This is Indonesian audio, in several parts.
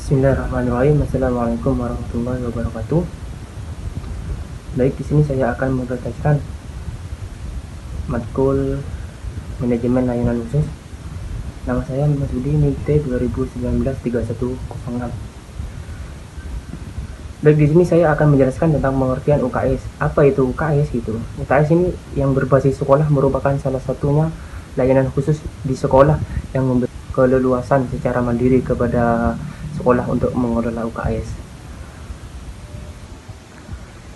Bismillahirrahmanirrahim. Assalamualaikum warahmatullahi wabarakatuh. Baik, di sini saya akan mempresentasikan matkul manajemen layanan khusus. Nama saya Mas Budi, NIM T 2019-3106. Baik, di sini saya akan menjelaskan tentang pengertian UKS. Apa itu UKS gitu? UKS ini yang berbasis sekolah merupakan salah satunya layanan khusus di sekolah yang memberi keleluasan secara mandiri kepada sekolah untuk mengelola UKS.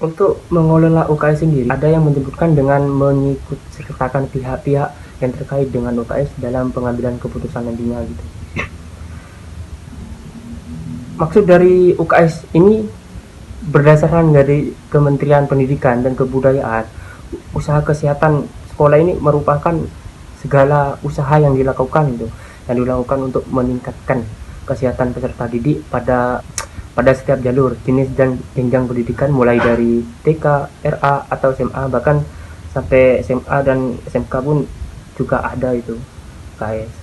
Untuk mengelola UKS sendiri, ada yang menyebutkan dengan mengikut sertakan pihak-pihak yang terkait dengan UKS dalam pengambilan keputusan nantinya gitu. Maksud dari UKS ini berdasarkan dari Kementerian Pendidikan dan Kebudayaan, usaha kesehatan sekolah ini merupakan segala usaha yang dilakukan untuk meningkatkan kesehatan peserta didik pada setiap jalur, jenis dan jenjang pendidikan mulai dari TK, RA atau SMA, bahkan sampai SMA dan SMK pun juga ada itu UKS.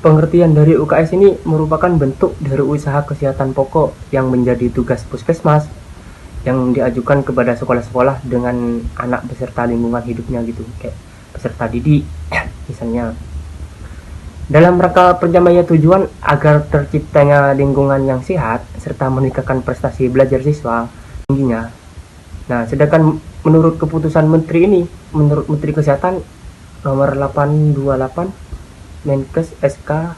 Pengertian dari UKS ini merupakan bentuk dari usaha kesehatan pokok yang menjadi tugas puskesmas yang diajukan kepada sekolah-sekolah dengan anak beserta lingkungan hidupnya gitu, kayak peserta didik misalnya. Dalam rangka pencapaian tujuan agar terciptanya lingkungan yang sehat serta meningkatkan prestasi belajar siswa tingginya. Nah, sedangkan menurut keputusan menurut Menteri Kesehatan nomor 828 Menkes SK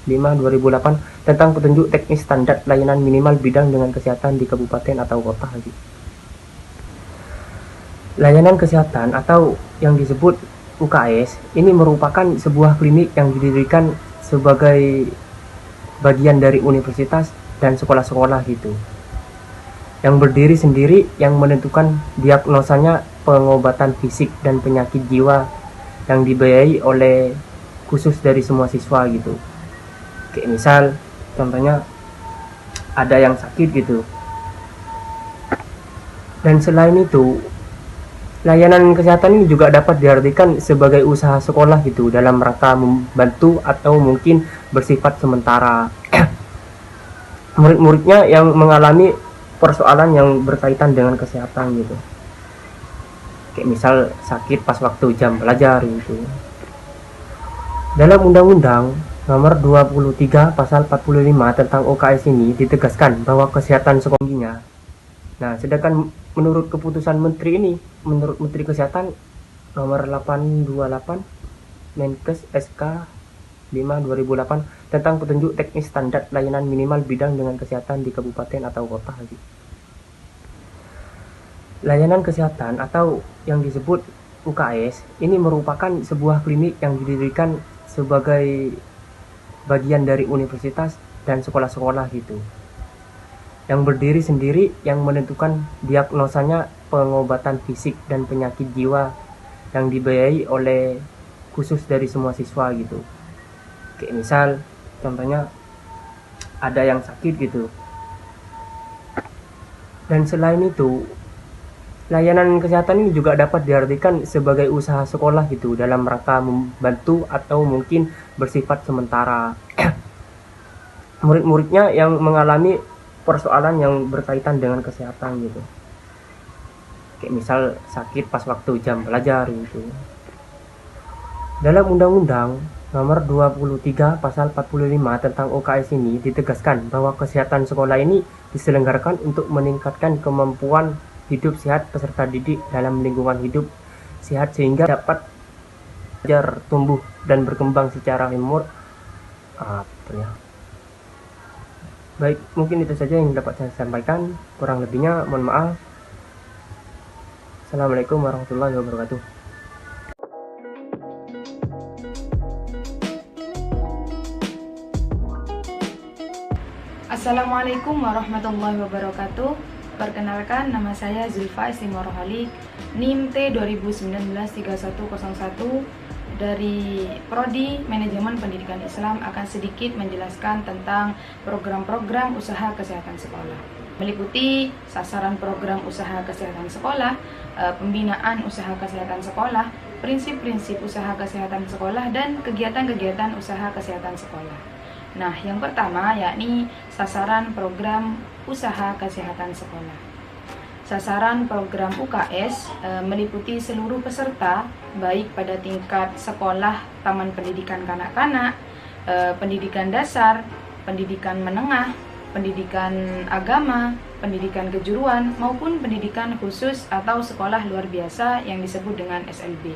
5/2008 tentang petunjuk teknis standar layanan minimal bidang dengan kesehatan di kabupaten atau kota. Layanan kesehatan atau yang disebut UKS ini merupakan sebuah klinik yang didirikan sebagai bagian dari universitas dan sekolah-sekolah gitu, yang berdiri sendiri, yang menentukan diagnosanya pengobatan fisik dan penyakit jiwa yang dibiayai oleh khusus dari semua siswa gitu. Kayak misal contohnya ada yang sakit gitu. Dan selain itu, layanan kesehatan ini juga dapat diartikan sebagai usaha sekolah gitu dalam rangka membantu atau mungkin bersifat sementara murid-muridnya yang mengalami persoalan yang berkaitan dengan kesehatan gitu. Kayak misal sakit pas waktu jam belajar gitu. Dalam Undang-Undang Nomor 23 Pasal 45 tentang UKS ini ditegaskan bahwa kesehatan sekolahnya. Nah, sedangkan menurut keputusan menurut Menteri Kesehatan Nomor 828 Menkes SK 5/2008 tentang petunjuk teknis standar layanan minimal bidang dengan kesehatan di kabupaten atau kota. Layanan kesehatan atau yang disebut UKS ini merupakan sebuah klinik yang didirikan sebagai bagian dari universitas dan sekolah-sekolah gitu, yang berdiri sendiri, yang menentukan diagnosanya pengobatan fisik dan penyakit jiwa yang dibiayai oleh khusus dari semua siswa gitu. Kayak misal contohnya ada yang sakit gitu. Dan selain itu, layanan kesehatan ini juga dapat diartikan sebagai usaha sekolah gitu dalam rangka membantu atau mungkin bersifat sementara murid-muridnya yang mengalami persoalan yang berkaitan dengan kesehatan gitu. Kayak misal sakit pas waktu jam belajar gitu. Dalam Undang-Undang Nomor 23 Pasal 45 tentang UKS ini ditegaskan bahwa kesehatan sekolah ini diselenggarakan untuk meningkatkan kemampuan hidup sehat peserta didik dalam lingkungan hidup sehat sehingga dapat belajar, tumbuh dan berkembang secara humor. Baik, mungkin itu saja yang dapat saya sampaikan. Kurang lebihnya mohon maaf. Assalamualaikum warahmatullahi wabarakatuh. Assalamualaikum warahmatullahi wabarakatuh. Perkenalkan, nama saya Zulfa Istimorohalik, NIM T 2019-3101 dari Prodi Manajemen Pendidikan Islam, akan sedikit menjelaskan tentang program-program usaha kesehatan sekolah. Meliputi sasaran program usaha kesehatan sekolah, pembinaan usaha kesehatan sekolah, prinsip-prinsip usaha kesehatan sekolah, dan kegiatan-kegiatan usaha kesehatan sekolah. Nah, yang pertama yakni sasaran program usaha kesehatan sekolah. Sasaran program UKS meliputi seluruh peserta, baik pada tingkat sekolah, taman pendidikan kanak-kanak, pendidikan dasar, pendidikan menengah, pendidikan agama, pendidikan kejuruan, maupun pendidikan khusus atau sekolah luar biasa yang disebut dengan SLB.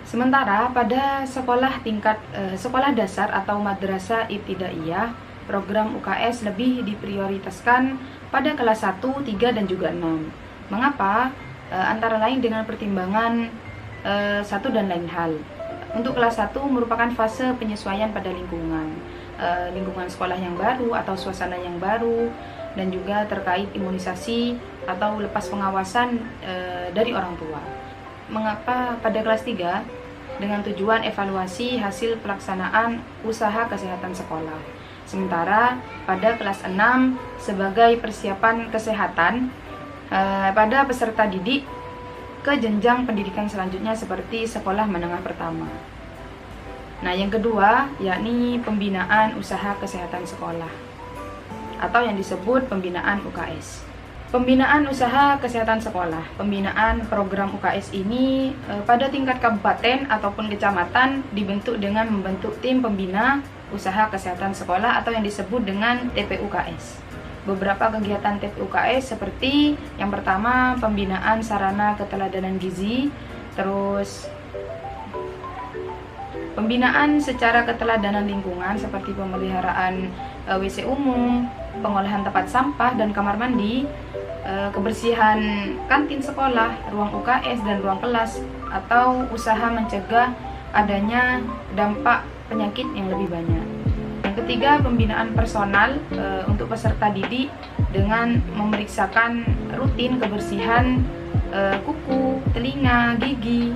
Sementara pada sekolah tingkat sekolah dasar atau madrasah ibtidaiyah, program UKS lebih diprioritaskan pada kelas 1, 3, dan juga 6. Mengapa? Antara lain dengan pertimbangan satu dan lain hal. Untuk kelas 1 merupakan fase penyesuaian pada lingkungan sekolah yang baru atau suasana yang baru, dan juga terkait imunisasi atau lepas pengawasan dari orang tua. Mengapa pada kelas 3? Dengan tujuan evaluasi hasil pelaksanaan usaha kesehatan sekolah. Sementara pada kelas 6 sebagai persiapan kesehatan pada peserta didik ke jenjang pendidikan selanjutnya seperti sekolah menengah pertama. Nah, yang kedua yakni pembinaan usaha kesehatan sekolah atau yang disebut pembinaan UKS. Pembinaan usaha kesehatan sekolah, pembinaan program UKS ini pada tingkat kabupaten ataupun kecamatan dibentuk dengan membentuk tim pembina usaha kesehatan sekolah atau yang disebut dengan TPUKS. Beberapa kegiatan TPUKS seperti yang pertama pembinaan sarana keteladanan gizi, terus pembinaan secara keteladanan lingkungan seperti pemeliharaan WC umum, pengolahan tempat sampah dan kamar mandi, kebersihan kantin sekolah, ruang UKS dan ruang kelas, atau usaha mencegah adanya dampak penyakit yang lebih banyak. Yang ketiga, pembinaan personal untuk peserta didik dengan memeriksakan rutin kebersihan kuku, telinga, gigi,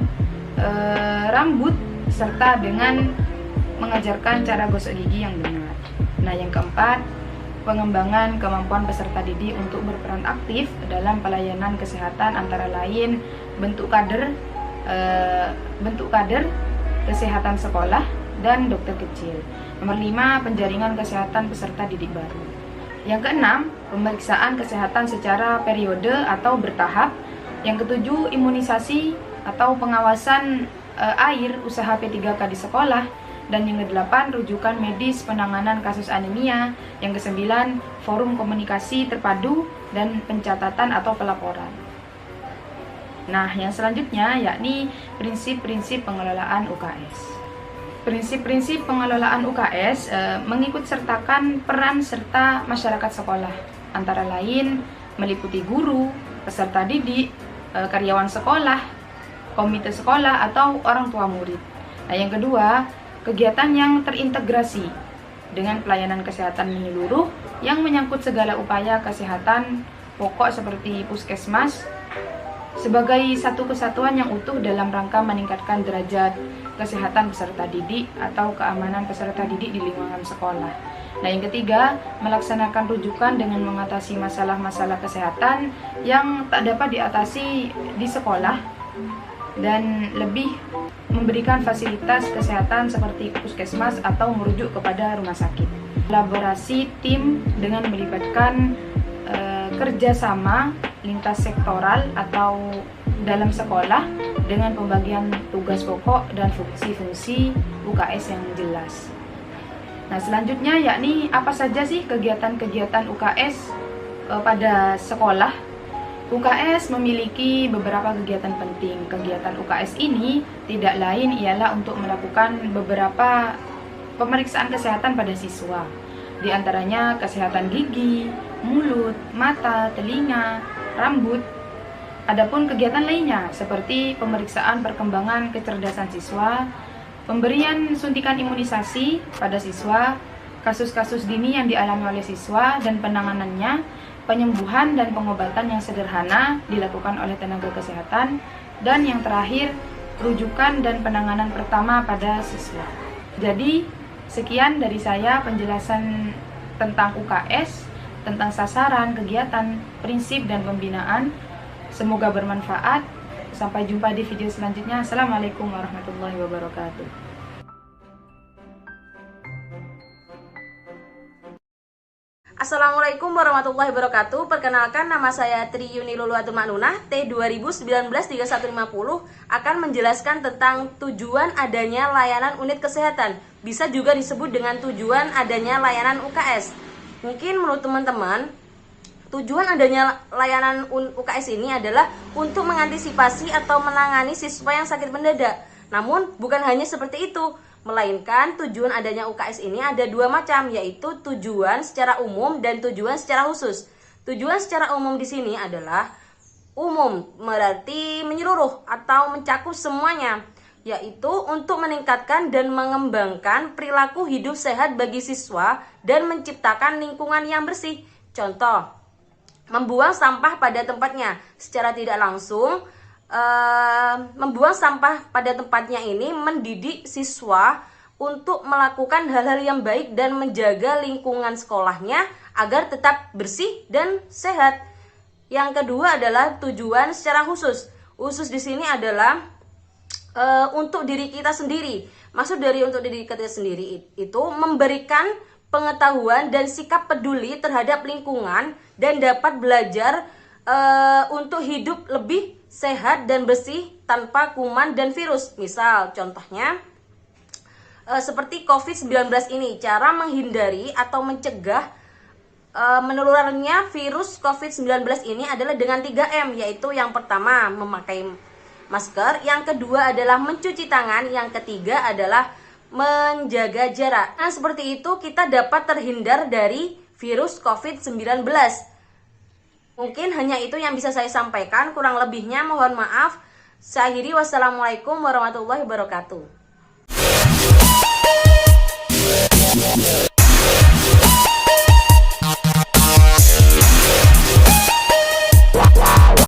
rambut, serta dengan mengajarkan cara gosok gigi yang benar. Nah, yang keempat, pengembangan kemampuan peserta didik untuk berperan aktif dalam pelayanan kesehatan antara lain bentuk kader kesehatan sekolah dan dokter kecil. Nomor 5, penjaringan kesehatan peserta didik baru. Yang keenam, pemeriksaan kesehatan secara periode atau bertahap. Yang ketujuh, imunisasi atau pengawasan air usaha P3K di sekolah. Dan yang ke-8, rujukan medis penanganan kasus anemia. Yang ke-9, forum komunikasi terpadu dan pencatatan atau pelaporan. Nah, yang selanjutnya yakni prinsip-prinsip pengelolaan UKS. Prinsip-prinsip pengelolaan UKS mengikut sertakan peran serta masyarakat sekolah, antara lain meliputi guru, peserta didik, karyawan sekolah, komite sekolah, atau orang tua murid. Nah, yang kedua, kegiatan yang terintegrasi dengan pelayanan kesehatan menyeluruh yang menyangkut segala upaya kesehatan pokok seperti puskesmas sebagai satu kesatuan yang utuh dalam rangka meningkatkan derajat kesehatan peserta didik atau keamanan peserta didik di lingkungan sekolah. Nah, yang ketiga, melaksanakan rujukan dengan mengatasi masalah-masalah kesehatan yang tak dapat diatasi di sekolah dan lebih memberikan fasilitas kesehatan seperti puskesmas atau merujuk kepada rumah sakit. Kolaborasi tim dengan melibatkan kerjasama lintas sektoral atau dalam sekolah dengan pembagian tugas pokok dan fungsi-fungsi UKS yang jelas. Nah, selanjutnya yakni apa saja sih kegiatan-kegiatan UKS pada sekolah? UKS memiliki beberapa kegiatan penting. Kegiatan UKS ini tidak lain ialah untuk melakukan beberapa pemeriksaan kesehatan pada siswa. Di antaranya kesehatan gigi, mulut, mata, telinga, rambut. Adapun kegiatan lainnya seperti pemeriksaan perkembangan kecerdasan siswa, pemberian suntikan imunisasi pada siswa, kasus-kasus dini yang dialami oleh siswa dan penanganannya, penyembuhan dan pengobatan yang sederhana dilakukan oleh tenaga kesehatan, dan yang terakhir, rujukan dan penanganan pertama pada siswa. Jadi, sekian dari saya penjelasan tentang UKS, tentang sasaran, kegiatan, prinsip, dan pembinaan. Semoga bermanfaat. Sampai jumpa di video selanjutnya. Assalamualaikum warahmatullahi wabarakatuh. Assalamualaikum warahmatullahi wabarakatuh. Perkenalkan, nama saya Tri Yuni Luluatul Maknunah, T 2019-3150, akan menjelaskan tentang tujuan adanya layanan unit kesehatan. Bisa juga disebut dengan tujuan adanya layanan UKS. Mungkin menurut teman-teman, tujuan adanya layanan UKS ini adalah untuk mengantisipasi atau menangani siswa yang sakit mendadak. Namun bukan hanya seperti itu, melainkan tujuan adanya UKS ini ada dua macam, yaitu tujuan secara umum dan tujuan secara khusus. Tujuan secara umum di sini adalah umum, berarti menyeluruh atau mencakup semuanya, yaitu untuk meningkatkan dan mengembangkan perilaku hidup sehat bagi siswa dan menciptakan lingkungan yang bersih. Contoh, membuang sampah pada tempatnya. Secara tidak langsung, membuang sampah pada tempatnya ini mendidik siswa untuk melakukan hal-hal yang baik dan menjaga lingkungan sekolahnya agar tetap bersih dan sehat. Yang kedua adalah tujuan secara khusus. Khusus di sini adalah untuk diri kita sendiri. Maksud dari untuk diri kita sendiri itu memberikan pengetahuan dan sikap peduli terhadap lingkungan dan dapat belajar untuk hidup lebih sehat dan bersih tanpa kuman dan virus. Misal contohnya seperti COVID-19 ini, cara menghindari atau mencegah menularnya virus COVID-19 ini adalah dengan 3M, yaitu yang pertama memakai masker, yang kedua adalah mencuci tangan, yang ketiga adalah menjaga jarak. Nah, seperti itu kita dapat terhindar dari virus COVID-19. Mungkin hanya itu yang bisa saya sampaikan, kurang lebihnya mohon maaf. Saya akhiri, wassalamualaikum warahmatullahi wabarakatuh.